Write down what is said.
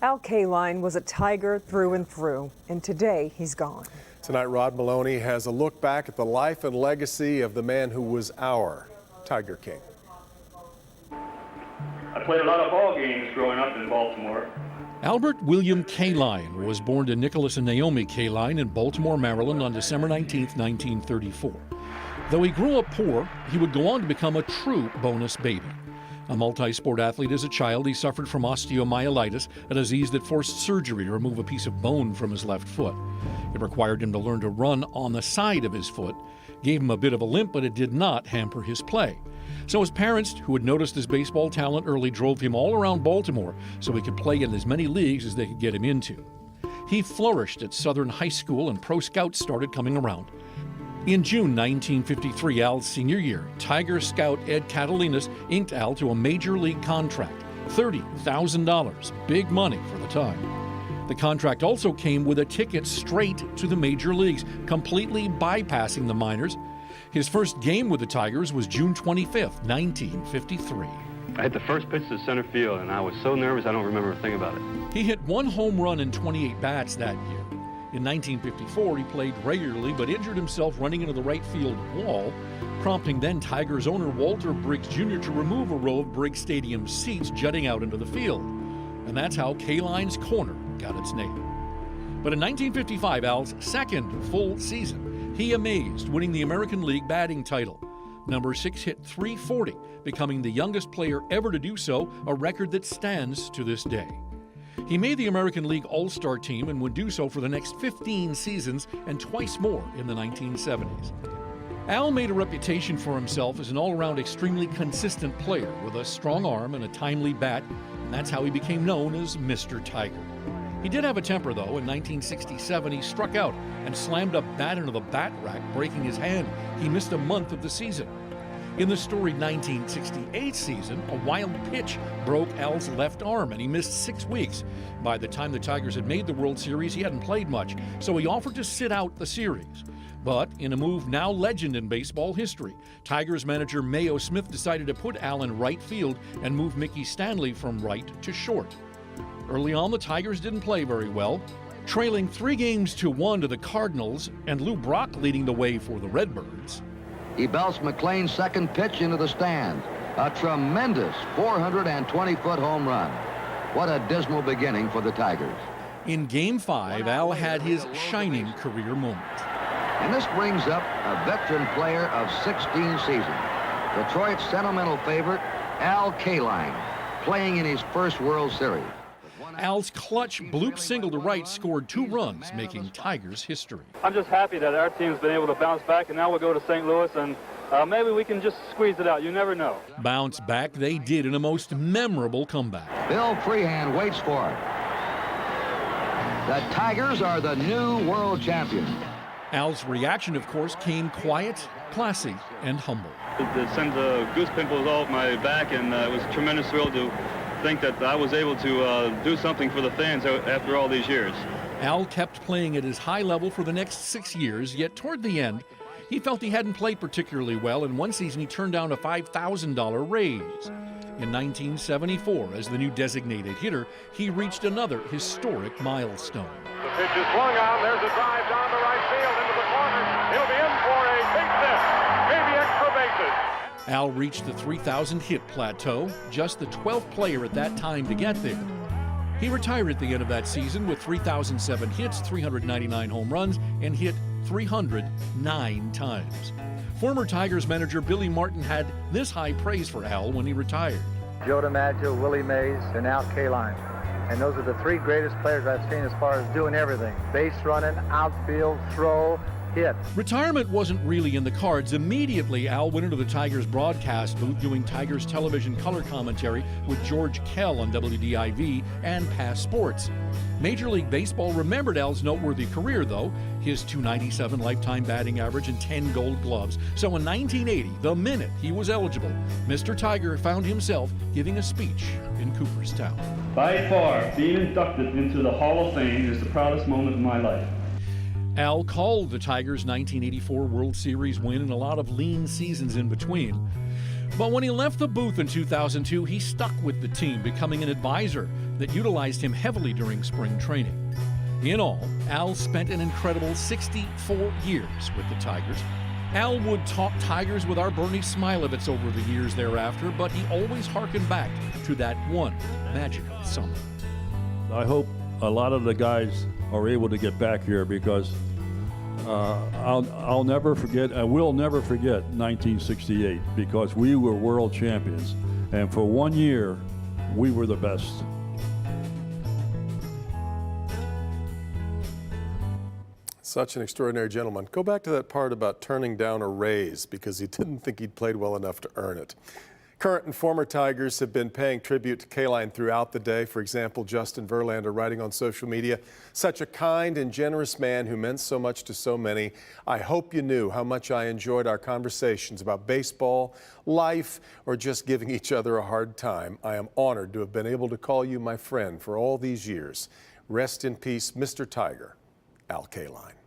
Al Kaline was a Tiger through and through, and today he's gone. Tonight, Rod Maloney has a look back at the life and legacy of the man who was our Tiger King. I played a lot of ball games growing up in Baltimore. Albert William Kaline was born to Nicholas and Naomi Kaline in Baltimore, Maryland on December 19, 1934. Though he grew up poor, he would go on to become a true bonus baby. A multi-sport athlete as a child, he suffered from osteomyelitis, a disease that forced surgery to remove a piece of bone from his left foot. It required him to learn to run on the side of his foot, gave him a bit of a limp, but it did not hamper his play. So his parents, who had noticed his baseball talent early, drove him all around Baltimore so he could play in as many leagues as they could get him into. He flourished at Southern High School, and pro scouts started coming around. In June 1953, Al's senior year, Tiger scout Ed Catalinas inked Al to a major league contract, $30,000, big money for the time. The contract also came with a ticket straight to the major leagues, completely bypassing the minors. His first game with the Tigers was June 25th, 1953. I hit the first pitch to center field, and I was so nervous I don't remember a thing about it. He hit one home run in 28 bats that year. In 1954, he played regularly but injured himself running into the right field wall, prompting then Tigers owner Walter Briggs Jr. to remove a row of Briggs Stadium seats jutting out into the field. And that's how Kaline's Corner got its name. But in 1955, Al's second full season, he amazed, winning the American League batting title. Number 6 hit .340, becoming the youngest player ever to do so, a record that stands to this day. He made the American League All-Star team and would do so for the next 15 seasons and twice more in the 1970s. Al made a reputation for himself as an all-around extremely consistent player with a strong arm and a timely bat, and that's how he became known as Mr. Tiger. He did have a temper, though. In 1967, he struck out and slammed a bat into the bat rack, breaking his hand. He missed a month of the season. In the storied 1968 season, a wild pitch broke Al's left arm, and he missed 6 weeks. By the time the Tigers had made the World Series, he hadn't played much, so he offered to sit out the series. But in a move now legend in baseball history, Tigers manager Mayo Smith decided to put Al in right field and move Mickey Stanley from right to short. Early on, the Tigers didn't play very well, trailing 3-1 to the Cardinals, and Lou Brock leading the way for the Redbirds. He belts McLean's second pitch into the stand. A tremendous 420-foot home run. What a dismal beginning for the Tigers. In Game 5, Al had his shining career moment. And this brings up a veteran player of 16 seasons. Detroit's sentimental favorite, Al Kaline, playing in his first World Series. Al's clutch bloop single to right scored 2 runs, making Tigers history. I'm just happy that our team's been able to bounce back, and now we'll go to St. Louis, and maybe we can just squeeze it out. You never know. Bounce back they did in a most memorable comeback. Bill Freehand waits for it. The Tigers are the new world champions. Al's reaction, of course, came quiet, classy, and humble. It sent the goose pimples all up my back, and it was a tremendous thrill to think that I was able to do something for the fans after all these years. Al kept playing at his high level for the next 6 years, yet toward the end, he felt he hadn't played particularly well, and one season he turned down a $5,000 raise. In 1974, as the new designated hitter, he reached another historic milestone. The pitch is swung on. There's a drive down the right field into the corner. He'll be in for a base hit, maybe extra bases. Al reached the 3,000 hit plateau, just the 12th player at that time to get there. He retired at the end of that season with 3,007 hits, 399 home runs, and hit 309 times. Former Tigers manager Billy Martin had this high praise for Al when he retired. Joe DiMaggio, Willie Mays, and Al Kaline. And those are the 3 greatest players I've seen as far as doing everything. Base running, outfield, throw, hit. Retirement wasn't really in the cards. Immediately, Al went into the Tigers broadcast booth doing Tigers television color commentary with George Kell on WDIV and Pass Sports. Major League Baseball remembered Al's noteworthy career, though, his .297 lifetime batting average and 10 gold gloves. So in 1980, the minute he was eligible, Mr. Tiger found himself giving a speech in Cooperstown. By far, being inducted into the Hall of Fame is the proudest moment of my life. Al called the Tigers' 1984 World Series win and a lot of lean seasons in between. But when he left the booth in 2002, he stuck with the team, becoming an advisor that utilized him heavily during spring training. In all, Al spent an incredible 64 years with the Tigers. Al would talk Tigers with our Bernie Smilovitz over the years thereafter, but he always harkened back to that one magical summer. I hope a lot of the guys are able to get back here because I'll never forget, I will never forget 1968 because we were world champions, and for 1 year, we were the best. Such an extraordinary gentleman. Go back to that part about turning down a raise because he didn't think he'd played well enough to earn it. Current and former Tigers have been paying tribute to Kaline throughout the day. For example, Justin Verlander writing on social media, "Such a kind and generous man who meant so much to so many. I hope you knew how much I enjoyed our conversations about baseball, life, or just giving each other a hard time. I am honored to have been able to call you my friend for all these years. Rest in peace, Mr. Tiger, Al Kaline."